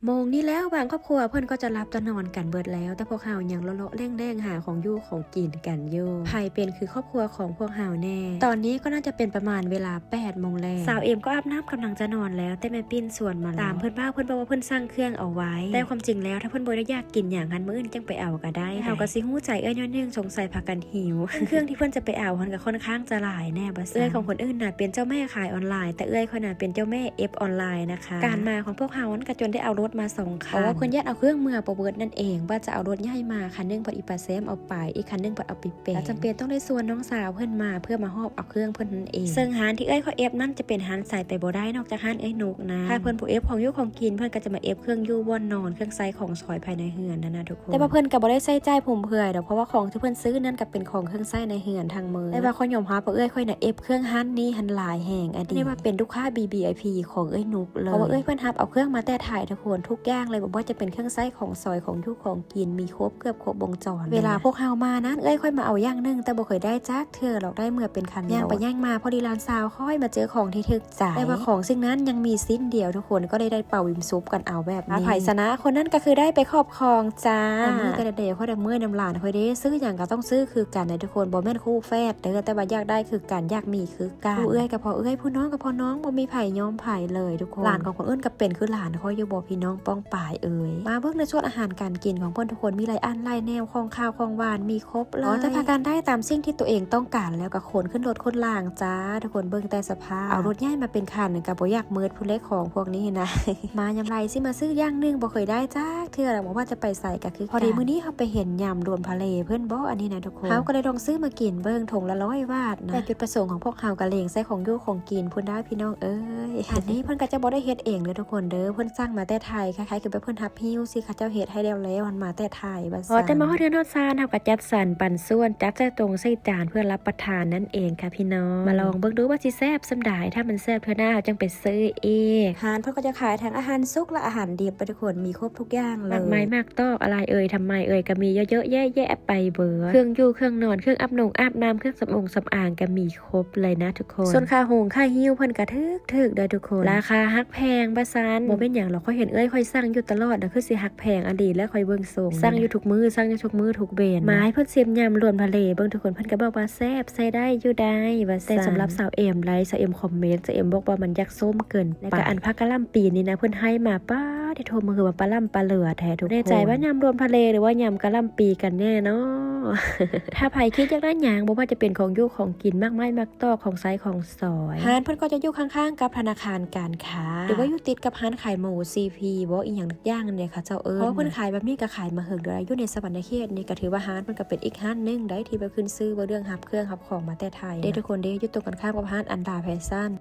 โมงนี้แล้วบางครอบครัวเพื่อนก็จะรับจะนอนกันเบิดแล้วแต่พวกเฮายังเลาะๆแร่งๆหาของยู่ของกินกันอยู่ไผเป็นคือครอบครัวของพวกเฮาแน่ตอนนี้ก็น่าจะเป็นประมาณเวลา8 โมงแลงสาวเอ็มก็อาบน้ำกำลังจะนอนแล้วแต่แม่ปิ้นส่วนมาตามเพื่อนบ้าเพื่อนบอกว่าเพื่อนสร้างเครื่องเอาไว้แต่ความจริงแล้วถ้าเพื่อนบ่ได้อยากกินอย่างนั้นมื้ออื่นจังไปเอาก็ได้เฮาก็สิฮู้ใจเอ้ยน้อยนึงสงสัยพากันหิวเครื่องที่เพื่อนจะไปเอาเพิ่นก็ค่อนข้างจะหลายแน่บ่เอ้ยของคนอื่นน่ะเป็นเจ้าแม่ขายออนไลน์แต่เอ้ยคนน่ะเป็นเจ้าแม่เอฟออนไลน์นะคะการมาของพวกเฮาก็จนได้เอารถมา2 คันเพราะว่าเพื่อนญาติเอาเครื่องมือประเบิดนั่นเองว่าจะเอารถใหญ่มาคันนึงพออีปาเซมเอาไปอีกคันนึงพอเอาไปเปย์จำเป็นต้องได้ส่วนน้องสาวเพื่อนมาเพื่อมาหอบเอาเครื่องเพื่อนนั่นเองซึ่งฮานที่เอ้ยเขาเอฟนั่นจะเป็นฮานใส่ไปบ่ได้นอกจากฮานเอ้ยนุกนะถ้าเพื่อนผู้เอฟของยุ่ของกินเพื่อนก็จะมาเอฟเครื่องยู่ว่นนอนเครื่องไซของซอยภายในเฮือนนะทุกคนแต่ว่าเพื่อนก็บ่ได้ใส่ใจผมเผื่อเดี๋ยวเพราะว่าของที่เพื่อนซื้อนั่นก็เป็นของเครื่องไซในเฮือนทางมือแต่ว่าคนยอมหาเอ้ยค่อยน่ะเอฟเครื่องฮันนี่ฮันหลายแห่งอันนี้ว่าเป็นลูกค้า BBIP ของเอ้ยนุกเลยเพราะว่าเอ้ยเพื่อนฮับเอาเครื่องมาแต่ถ่ายทุกคนทุกอย่างเลยบอกว่าจะเป็นเครื่องไซของซอยของยุ่ของกินมีครบเกือบครบวงจรเวลาพวกเฮามานั้นเอ้ยค่อยมาเอาย่างนึงแต่บ่เคยได้จักเธอหรอกได้เมื่อเป็นคันย่างไปย่างมาพอดีร้านสาวค่อยมาเจอของที่ถึกใจแต่ว่าของสิ่งนั้นยังมีสิ้นเดียวทุกคนก็ได้เป่าวิมซุปกันเอาแบบนี้ไผ่ชนะคนนั้นก็คือได้ไปครอบครองจ้ามือกันเดย์เขาแต่มือน้ำหลานค่อยได้ซื้ออย่างก็ต้องซื้อคือกันในทุกคนบ่แม่นคู่แฝดเด้อแต่ว่าอยากได้คือกันอยากมีคือกันผู้เอ้ยกับพ่อเอ้ยผู้น้องกับพ่อน้องบ่มีไผ่ย้อมไผ่เลยทุกคนหลานของคนอื่นก็เป็นคือหลานค่อยอยู่บ่พี่น้องป้องป่ายเอ้ยมาเบิ่งในส่วนอาหารการกินของเพิ่นทุกคนมีหลายอันหลายแนวของข้าวของหวานมีครบเลยแต่พากันได้ตามสิ่งที่ตัวเองต้องการแล้วก็ขนขึ้นรถคนล่างจ้าทุกคนเบิ่งแต่สภาพเอารถใหญ่มาเป็นคันกับบ่อยากมืดผู้เล็กของพวกนี้นะ มายำไรสิมาซื้อย่างนึงบ่เคยได้จ้าเทื่อบอกว่าจะไปใส่ก็คือพอดีมื้อนี้เขาไปเห็นยำรวมทะเลเพิ่นบ่อันนี้นะทุกคนเขาก็เลยลองซื้อมากินเบิ่งถุงละ100 บาทนะแต่จุดประสงค์ของพวกเขาก็เลงใส่ของยู่ของกินพุ่นได้พี่น้องเอ้ยอันนี้เพิ่นก็จะบ่ได้เฮ็ดเองเด้อทุกคนเด้อเพิ่นสั่งมาแต่ไทยคล้ายๆคือไปเพิ่นทับหิ้วสิเขาเจ้าเฮ็ดให้แล้วมันมาแต่ไทยว่าซั่นแต่มาฮอดเดือนฮอดซานเฮาก็จัดสรรปันส่วนจัดใส่ตรงใส่จานเพื่อรับประทานนั่นเองค่ะพี่น้องมาลองเบิ่งดูว่าสิแซ่บซำใดถ้ามันแซ่บเทื่อหน้าเฮาจังไปซื้อเองอาหารเพิ่นก็จะขายทั้งอาหารสุกและอาหารดิบไปทุกคนมีครบทุกอย่างเลยมากไม้มากตอกอะไรทำไมก็มีเยอะๆแยะๆไปเบิดเครื่องอยู่เครื่องนอนเครื่องอาบน้ำเครื่องสำอางก็มีครบเลยนะทุกคนส่วนค่าหงค่าหิ้วเพิ่นก็ถึกเด้อทุกคนราคาฮักแพงบ่ซันบ่เป็นหยังหรอกค่อยเห็นค่อยสั่งอยู่ตลอดนะคือสิฮักแพงอดีตแล้วค่อยเบิ่งส่งสั่งอยู่ทุกมื้อทุกเบนไม้เพิ่นเสียมยำรวมทะเลเบิ่งทุกคนเพิ่นก็บอกว่าแซ่บใส่ได้อยู่ได้ว่าแต่สำหรับสาวเอ็มไลฟ์สาวเอ็มคอมเมนต์สาวเอ็มบอกว่ามันยักส้มเกินไปอันพักกะล่ำปีนี่นะเพิ่นให้มาป้าที่โทรมาคือว่าปลาล่ำปลาเหลือแท้ทุกคนแน่ใจว่ายำรวมทะเลหรือว่ายำกะล่ำปีกันแน่เนาะ ถ้าไผคิดอยากได้หยังบ่ว่าจะเป็นของยู่ของกินมากมายมากต่อของไซของซอยร้านเพิ่นก็จะอยู่ข้างๆกับธนาคารการค้าหรือว่าอยู่ติดกับร้านขายหมู CP บ่อีหยังทุกอย่างนั่นแหละค่ะเจ้าเพราะเพิ่นขายแบบนี้ก็ขายมาเฮิงเด้ออยู่ในสวรรค์เขตนี่ก็ถือว่าร้านเพิ่นก็เป็นอีกร้านนึงได้ที่ไปขึ้นซื้อว่าเรื่องรับเครื่องรับของมาแต่ไทยเด้ทุกคนเด้อยู่ตรงกันข้ามกับร้านอันดาแฟชั่น